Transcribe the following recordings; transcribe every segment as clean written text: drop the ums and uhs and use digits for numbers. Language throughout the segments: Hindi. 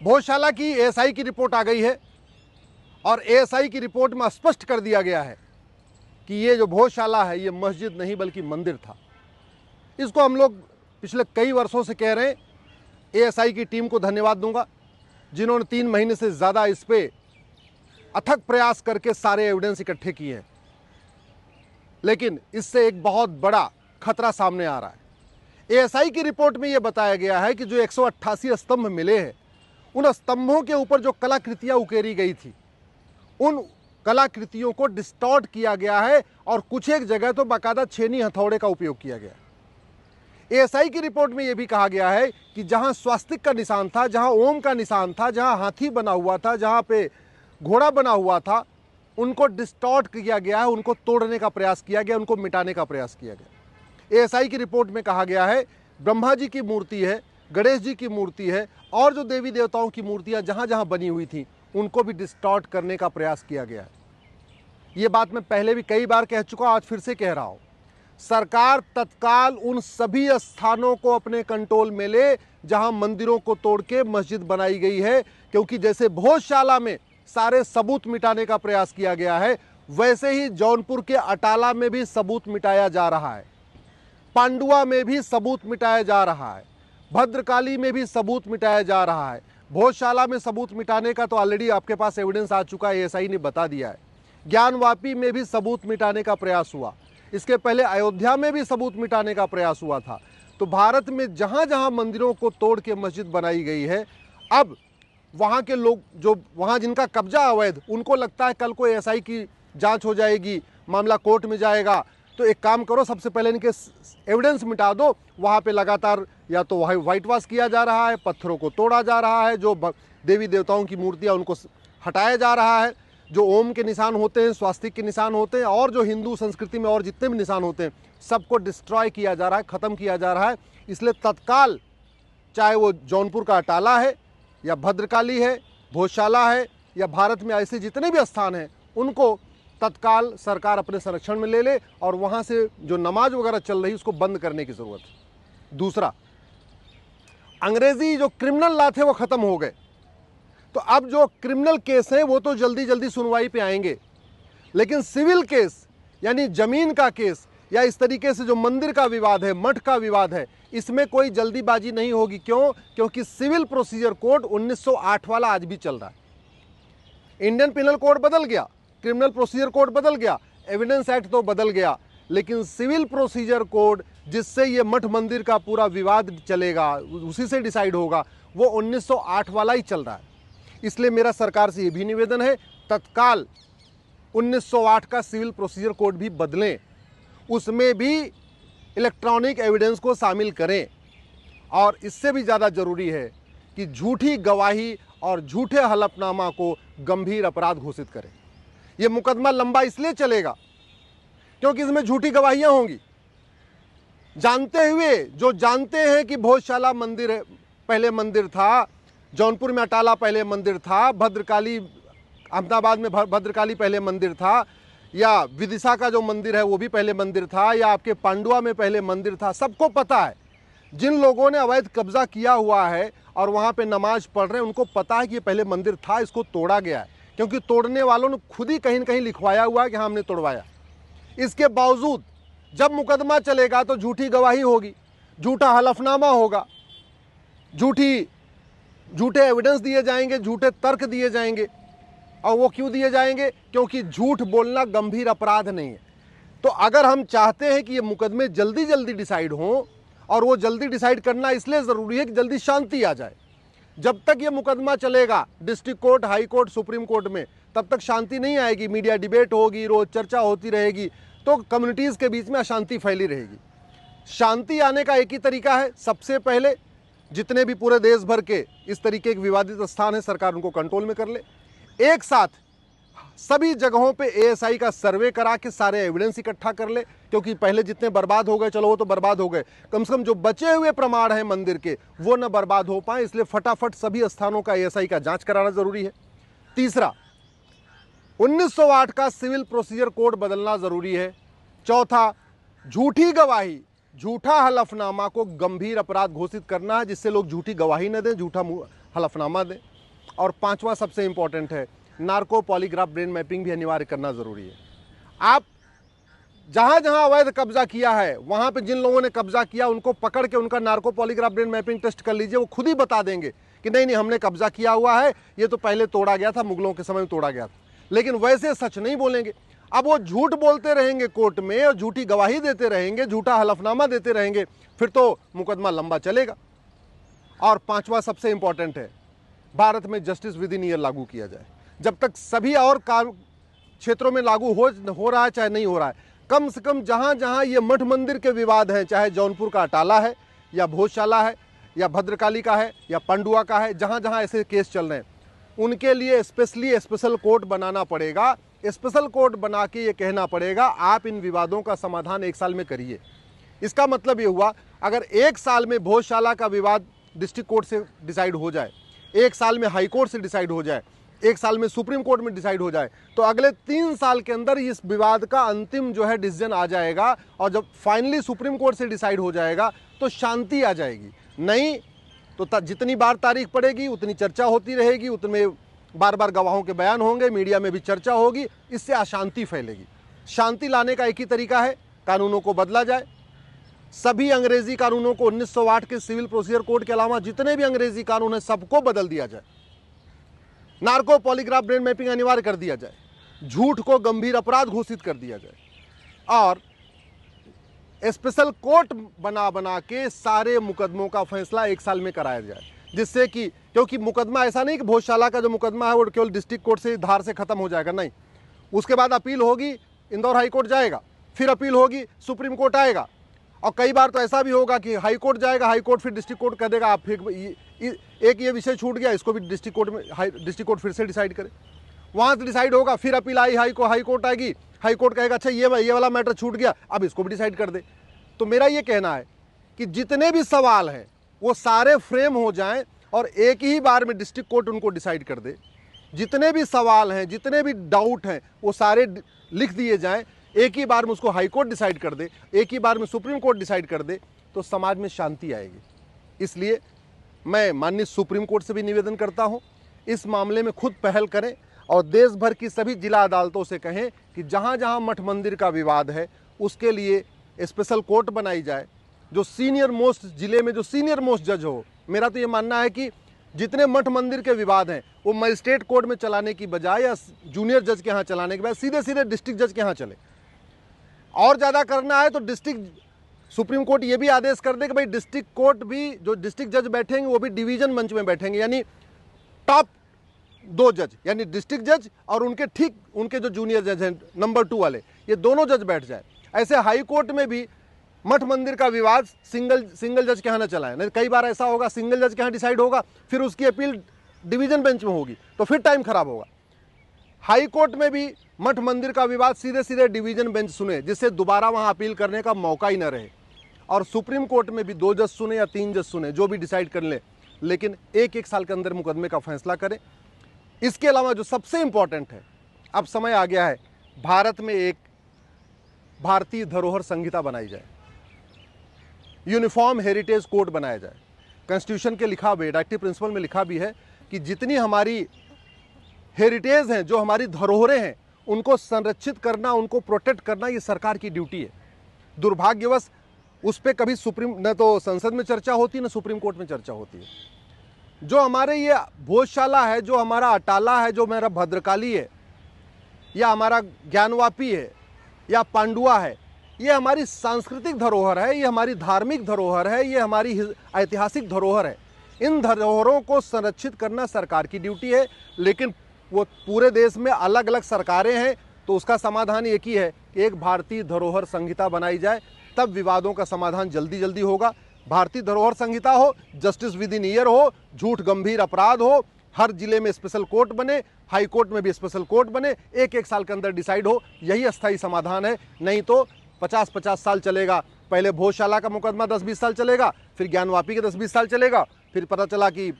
भोजशाला की एएसआई की रिपोर्ट आ गई है और एएसआई की रिपोर्ट में स्पष्ट कर दिया गया है कि ये जो भोजशाला है ये मस्जिद नहीं बल्कि मंदिर था। इसको हम लोग पिछले कई वर्षों से कह रहे हैं। एएसआई की टीम को धन्यवाद दूंगा जिन्होंने 3 महीने से ज़्यादा इस पे अथक प्रयास करके सारे एविडेंस इकट्ठे किए हैं, लेकिन इससे एक बहुत बड़ा खतरा सामने आ रहा है। एएसआई की रिपोर्ट में यह बताया गया है कि जो 188 स्तंभ मिले हैं, उन स्तंभों के ऊपर जो कलाकृतियां उकेरी गई थी, उन कलाकृतियों को डिस्टॉर्ट किया गया है और कुछ एक जगह तो बाकायदा छेनी हथौड़े का उपयोग किया गया। एएसआई की रिपोर्ट में यह भी कहा गया है कि जहां स्वास्तिक का निशान था, जहां ओम का निशान था, जहां हाथी बना हुआ था, जहां पे घोड़ा बना हुआ था, उनको डिस्टॉर्ट किया गया है, उनको तोड़ने का प्रयास किया गया, उनको मिटाने का प्रयास किया गया। एएसआई की रिपोर्ट में कहा गया है ब्रह्मा जी की मूर्ति है, गणेश जी की मूर्ति है और जो देवी देवताओं की मूर्तियां जहां जहां बनी हुई थी उनको भी डिस्टॉर्ट करने का प्रयास किया गया है। ये बात मैं पहले भी कई बार कह चुका, आज फिर से कह रहा हूं। सरकार तत्काल उन सभी स्थानों को अपने कंट्रोल में ले जहां मंदिरों को तोड़ के मस्जिद बनाई गई है, क्योंकि जैसे भोजशाला में सारे सबूत मिटाने का प्रयास किया गया है, वैसे ही जौनपुर के अटाला में भी सबूत मिटाया जा रहा है, पांडुआ में भी सबूत मिटाया जा रहा है, भद्रकाली में भी सबूत मिटाया जा रहा है। भोजशाला में सबूत मिटाने का तो ऑलरेडी आपके पास एविडेंस आ चुका है, एएसआई ने बता दिया है। ज्ञानवापी में भी सबूत मिटाने का प्रयास हुआ, इसके पहले अयोध्या में भी सबूत मिटाने का प्रयास हुआ था। तो भारत में जहां जहां मंदिरों को तोड़ के मस्जिद बनाई गई है, अब वहां के लोग जो वहां जिनका कब्जा अवैध, उनको लगता है कल को एएसआई की जांच हो जाएगी, मामला कोर्ट में जाएगा, तो एक काम करो, सबसे पहले इनके एविडेंस मिटा दो। वहां पे लगातार या तो व्हाइट वॉश किया जा रहा है, पत्थरों को तोड़ा जा रहा है, जो देवी देवताओं की मूर्तियां उनको हटाया जा रहा है, जो ओम के निशान होते हैं, स्वास्तिक के निशान होते हैं और जो हिंदू संस्कृति में और जितने भी निशान होते हैं सबको डिस्ट्रॉय किया जा रहा है, ख़त्म किया जा रहा है। इसलिए तत्काल, चाहे वो जौनपुर का अटाला है या भद्रकाली है, भोजशाला है या भारत में ऐसे जितने भी स्थान हैं, उनको तत्काल सरकार अपने संरक्षण में ले ले और वहाँ से जो नमाज वगैरह चल रही है उसको बंद करने की ज़रूरत है। दूसरा, अंग्रेजी जो क्रिमिनल लॉ थे वो ख़त्म हो गए, तो अब जो क्रिमिनल केस हैं वो तो जल्दी जल्दी सुनवाई पे आएंगे, लेकिन सिविल केस यानी ज़मीन का केस या इस तरीके से जो मंदिर का विवाद है, मठ का विवाद है, इसमें कोई जल्दीबाजी नहीं होगी। क्यों? क्योंकि सिविल प्रोसीजर कोड 1908 वाला आज भी चल रहा है। इंडियन पिनल कोड बदल गया, क्रिमिनल प्रोसीजर कोड बदल गया, एविडेंस एक्ट तो बदल गया, लेकिन सिविल प्रोसीजर कोड जिससे ये मठ मंदिर का पूरा विवाद चलेगा, उसी से डिसाइड होगा, वो 1908 वाला ही चल रहा है। इसलिए मेरा सरकार से ये भी निवेदन है, तत्काल 1908 का सिविल प्रोसीजर कोड भी बदलें, उसमें भी इलेक्ट्रॉनिक एविडेंस को शामिल करें। और इससे भी ज़्यादा ज़रूरी है कि झूठी गवाही और झूठे हलफनामा को गंभीर अपराध घोषित करें। ये मुकदमा लंबा इसलिए चलेगा क्योंकि इसमें झूठी गवाहियां होंगी, जानते हुए, जो जानते हैं कि भोजशाला मंदिर पहले मंदिर था, जौनपुर में अटाला पहले मंदिर था, भद्रकाली अहमदाबाद में भद्रकाली पहले मंदिर था, या विदिशा का जो मंदिर है वो भी पहले मंदिर था, या आपके पांडुआ में पहले मंदिर था, सबको पता है। जिन लोगों ने अवैध कब्जा किया हुआ है और वहाँ पे नमाज पढ़ रहे हैं, उनको पता है कि ये पहले मंदिर था, इसको तोड़ा गया है, क्योंकि तोड़ने वालों ने खुद ही कहीं न कहीं लिखवाया हुआ है कि हाँ हमने तोड़वाया। इसके बावजूद जब मुकदमा चलेगा तो झूठी गवाही होगी, झूठा हलफनामा होगा, झूठे एविडेंस दिए जाएंगे, झूठे तर्क दिए जाएंगे। और वो क्यों दिए जाएंगे? क्योंकि झूठ बोलना गंभीर अपराध नहीं है। तो अगर हम चाहते हैं कि ये मुकदमे जल्दी जल्दी डिसाइड हों, और वो जल्दी डिसाइड करना इसलिए ज़रूरी है कि जल्दी शांति आ जाए। जब तक ये मुकदमा चलेगा district court, high court, supreme court में, तब तक शांति नहीं आएगी। मीडिया डिबेट होगी, रोज चर्चा होती रहेगी, तो कम्युनिटीज़ के बीच में अशांति फैली रहेगी। शांति आने का एक ही तरीका है, सबसे पहले जितने भी पूरे देश भर के इस तरीके के विवादित स्थान है, सरकार उनको कंट्रोल में कर ले। एक साथ सभी जगहों पे एएसआई का सर्वे करा के सारे एविडेंस इकट्ठा कर ले, क्योंकि पहले जितने बर्बाद हो गए, चलो वो तो बर्बाद हो गए, कम से कम जो बचे हुए प्रमाण हैं मंदिर के वो न बर्बाद हो पाए। इसलिए फटाफट सभी स्थानों का एएसआई का जांच कराना जरूरी है। तीसरा, 1908 का सिविल प्रोसीजर कोड बदलना जरूरी है। चौथा, झूठी गवाही, झूठा हलफनामा को गंभीर अपराध घोषित करना है, जिससे लोग झूठी गवाही न दें, झूठा हलफनामा दें। और पांचवा सबसे इंपॉर्टेंट है, नार्को पॉलीग्राफ ब्रेन मैपिंग भी अनिवार्य करना जरूरी है। आप जहां जहां अवैध कब्जा किया है, वहां पे जिन लोगों ने कब्जा किया उनको पकड़ के उनका narco polygraph brain mapping test कर लीजिए। वो खुद ही बता देंगे कि नहीं नहीं हमने कब्जा किया हुआ है, ये तो पहले तोड़ा गया था, मुगलों के समय में तोड़ा गया था। लेकिन वैसे सच नहीं बोलेंगे। अब वो झूठ बोलते रहेंगे कोर्ट में और झूठी गवाही देते रहेंगे, झूठा हलफनामा देते रहेंगे, फिर तो मुकदमा लंबा चलेगा। और पांचवा सबसे इंपॉर्टेंट है, भारत में जस्टिस विद इन ईयर लागू किया जाए। जब तक सभी और क्षेत्रों में लागू हो रहा है चाहे नहीं हो रहा है, कम से कम जहां जहां ये मठ मंदिर के विवाद हैं, चाहे जौनपुर का अटाला है या भोजशाला है या भद्रकाली का है या पांडुआ का है, जहां जहां ऐसे केस चल रहे हैं, उनके लिए स्पेशली स्पेशल कोर्ट बनाना पड़ेगा। स्पेशल कोर्ट बना के ये कहना पड़ेगा आप इन विवादों का समाधान 1 साल में करिए। इसका मतलब ये हुआ, अगर 1 साल में भोजशाला का विवाद डिस्ट्रिक्ट कोर्ट से डिसाइड हो जाए, 1 साल में हाई कोर्ट से डिसाइड हो जाए, 1 साल में सुप्रीम कोर्ट में डिसाइड हो जाए, तो अगले 3 साल के अंदर इस विवाद का अंतिम जो है डिसीजन आ जाएगा। और जब फाइनली सुप्रीम कोर्ट से डिसाइड हो जाएगा तो शांति आ जाएगी। नहीं तो जितनी बार तारीख पड़ेगी उतनी चर्चा होती रहेगी, उतने बार बार गवाहों के बयान होंगे, मीडिया में भी चर्चा होगी, इससे अशांति फैलेगी। शांति लाने का एक ही तरीका है, कानूनों को बदला जाए। सभी अंग्रेजी कानूनों को 1908 के सिविल प्रोसीजर कोड के अलावा जितने भी अंग्रेजी कानून हैं सबको बदल दिया जाए। नार्को पॉलीग्राफ ब्रेन मैपिंग अनिवार्य कर दिया जाए, झूठ को गंभीर अपराध घोषित कर दिया जाए और स्पेशल कोर्ट बना के सारे मुकदमों का फैसला 1 साल में कराया जाए। जिससे कि, क्योंकि मुकदमा ऐसा नहीं कि भोजशाला का जो मुकदमा है वो केवल डिस्ट्रिक्ट कोर्ट से धार से खत्म हो जाएगा, नहीं, उसके बाद अपील होगी, इंदौर हाई कोर्ट जाएगा, फिर अपील होगी, सुप्रीम कोर्ट आएगा, और कई बार तो ऐसा भी होगा कि हाई कोर्ट जाएगा, हाई कोर्ट फिर डिस्ट्रिक्ट कोर्ट कर देगा। आप फिर एक ये विषय छूट गया, इसको भी डिस्ट्रिक्ट कोर्ट में डिस्ट्रिक्ट कोर्ट फिर से डिसाइड करे, वहाँ से डिसाइड होगा, फिर अपील आई हाई कोर्ट आएगी, हाई कोर्ट कहेगा अच्छा ये वाला मैटर छूट गया, अब इसको भी डिसाइड कर दे। तो मेरा ये कहना है कि जितने भी सवाल हैं वो सारे फ्रेम हो जाएं और एक ही बार में डिस्ट्रिक्ट कोर्ट उनको डिसाइड कर दे। जितने भी सवाल हैं, जितने भी डाउट हैं, वो सारे लिख दिए जाएं, एक ही बार में उसको हाई कोर्ट डिसाइड कर दे, एक ही बार में सुप्रीम कोर्ट डिसाइड कर दे, तो समाज में शांति आएगी। इसलिए मैं माननीय सुप्रीम कोर्ट से भी निवेदन करता हूं, इस मामले में खुद पहल करें और देश भर की सभी जिला अदालतों से कहें कि जहां जहां मठ मंदिर का विवाद है उसके लिए स्पेशल कोर्ट बनाई जाए। जो सीनियर मोस्ट जिले में जो सीनियर मोस्ट जज हो, मेरा तो ये मानना है कि जितने मठ मंदिर के विवाद हैं वो मजिस्ट्रेट कोर्ट में चलाने की बजाय या जूनियर जज के यहाँ चलाने के बजाय सीधे सीधे डिस्ट्रिक्ट जज के यहाँ चले। और ज़्यादा करना है तो सुप्रीम कोर्ट ये भी आदेश कर दे कि भाई डिस्ट्रिक्ट कोर्ट भी, जो डिस्ट्रिक्ट जज बैठेंगे वो भी डिवीजन मंच में बैठेंगे, यानी टॉप 2 जज, यानी डिस्ट्रिक्ट जज और उनके ठीक उनके जो जूनियर जज हैं नंबर 2 वाले, ये दोनों जज बैठ जाए। ऐसे हाई कोर्ट में भी मठ मंदिर का विवाद सिंगल जज के यहाँ न चलाएं। नहीं, कई बार ऐसा होगा सिंगल जज के यहाँ डिसाइड होगा, फिर उसकी अपील डिवीजन बेंच में होगी, तो फिर टाइम खराब होगा। हाई कोर्ट में भी मठ मंदिर का विवाद सीधे सीधे डिवीजन बेंच सुने, जिससे दोबारा वहाँ अपील करने का मौका ही न रहे। और सुप्रीम कोर्ट में भी 2 जज सुने या 3 जज सुने, जो भी डिसाइड कर ले, लेकिन 1-1 साल के अंदर मुकदमे का फैसला करें। इसके अलावा जो सबसे इंपॉर्टेंट है, अब समय आ गया है भारत में एक भारतीय धरोहर संहिता बनाई जाए, यूनिफॉर्म हेरिटेज कोड बनाया जाए। कॉन्स्टिट्यूशन के लिखा भी, डायरेक्टिव प्रिंसिपल में लिखा भी है कि जितनी हमारी हेरिटेज हैं, जो हमारी धरोहरें हैं, उनको संरक्षित करना, उनको प्रोटेक्ट करना, ये सरकार की ड्यूटी है। दुर्भाग्यवश उस पर कभी न तो संसद में चर्चा होती है न सुप्रीम कोर्ट में चर्चा होती है। जो हमारे ये भोजशाला है, जो हमारा अटाला है, जो मेरा भद्रकाली है, या हमारा ज्ञानवापी है या पांडुआ है, ये हमारी सांस्कृतिक धरोहर है, ये हमारी धार्मिक धरोहर है, ये हमारी ऐतिहासिक धरोहर है। इन धरोहरों को संरक्षित करना सरकार की ड्यूटी है, लेकिन वो पूरे देश में अलग अलग सरकारें हैं, तो उसका समाधान एक ही है कि एक भारतीय धरोहर संहिता बनाई जाए, तब विवादों का समाधान जल्दी जल्दी होगा। भारतीय धरोहर संहिता हो, जस्टिस विद इन ईयर हो, झूठ गंभीर अपराध हो, हर जिले में स्पेशल कोर्ट बने, हाई कोर्ट में भी स्पेशल कोर्ट बने, 1-1 साल के अंदर डिसाइड हो, यही अस्थायी समाधान है। नहीं तो 50-50 साल चलेगा। पहले भोजशाला का मुकदमा 10-20 साल चलेगा, फिर ज्ञानवापी के 10-20 साल चलेगा, फिर पता चला कि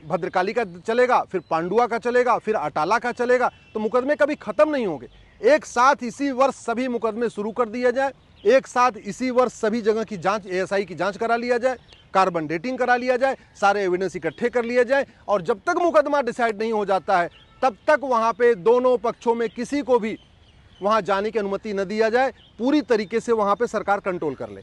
भद्रकाली का चलेगा, फिर पांडुआ का चलेगा, फिर अटाला का चलेगा, तो मुकदमे कभी खत्म नहीं होंगे। एक साथ इसी वर्ष सभी मुकदमे शुरू कर दिए जाए, एक साथ इसी वर्ष सभी जगह की जांच, ASI की जांच करा लिया जाए, कार्बन डेटिंग करा लिया जाए, सारे एविडेंस इकट्ठे कर लिए जाए और जब तक मुकदमा डिसाइड नहीं हो जाता है तब तक वहाँ पे दोनों पक्षों में किसी को भी वहाँ जाने की अनुमति न दिया जाए। पूरी तरीके से वहाँ पे सरकार कंट्रोल कर ले।